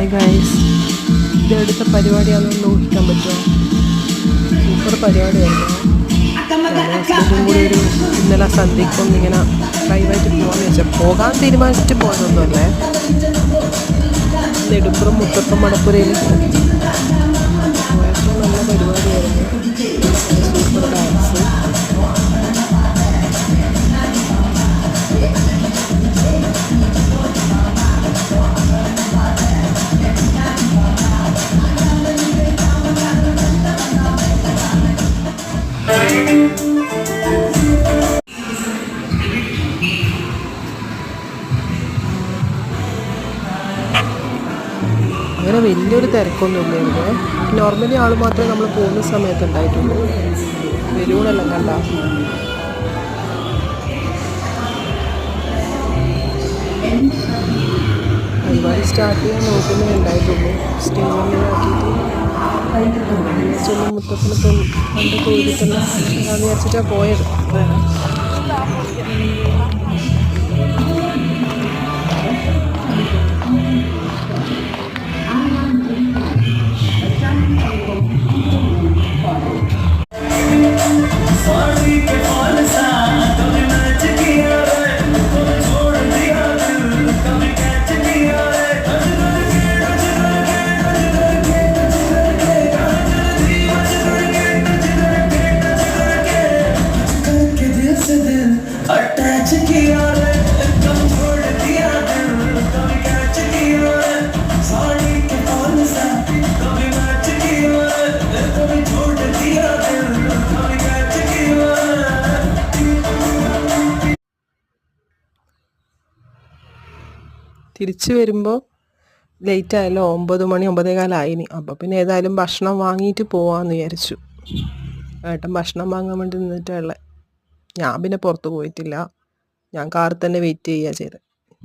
Hi guys, ഇതെടുത്ത പരിപാടിയാണെന്ന് ഊഹിക്കാൻ പറ്റുമോ? Super പരിപാടിയായിരുന്നു. ഹസ്ബൻഡും കൂടി ഒരു ഇന്നലെ സന്ധ്യയ്ക്കും ഇങ്ങനെ ലൈവായിട്ട് പോകാമെന്ന് വെച്ചാൽ പോകാൻ തീരുമാനിച്ചിട്ട് പോയതൊന്നുമല്ലേ. നെടുമ്പുറം മുത്തപ്പം മടപ്പുരയിൽ പോയപ്പോൾ നല്ല പരിപാടിയായിരുന്നു. Super dance. അങ്ങനെ വലിയൊരു തിരക്കൊന്നുമില്ലായിരുന്നു. നോർമലി ആൾ മാത്രമേ നമ്മൾ പോകുന്ന സമയത്ത് ഉണ്ടായിട്ടുള്ളൂ. ബലൂണെല്ലാം കണ്ട പരിപാടി സ്റ്റാർട്ട് ചെയ്യാൻ നോക്കുന്നേ ഉണ്ടായിട്ടുള്ളൂ. സ്റ്റേജിലാക്കിയിട്ട് മുത്തപ്പനെ കണ്ട് പോയിട്ടുള്ള അതാന്ന് വിചാരിച്ചിട്ടാണ് പോയത്. തിരിച്ചു വരുമ്പോൾ ലേറ്റ് ആയല്ലോ, 9 മണി 9:15 അപ്പോൾ പിന്നെ ഏതായാലും ഭക്ഷണം വാങ്ങിയിട്ട് പോവാമെന്ന് വിചാരിച്ചു. ഏട്ടൻ ഭക്ഷണം വാങ്ങാൻ വേണ്ടി നിന്നിട്ടുള്ളത്. ഞാൻ പിന്നെ പുറത്ത് പോയിട്ടില്ല. ഞാൻ കാറിൽ തന്നെ വെയിറ്റ് ചെയ്യുക ചെയ്തത്.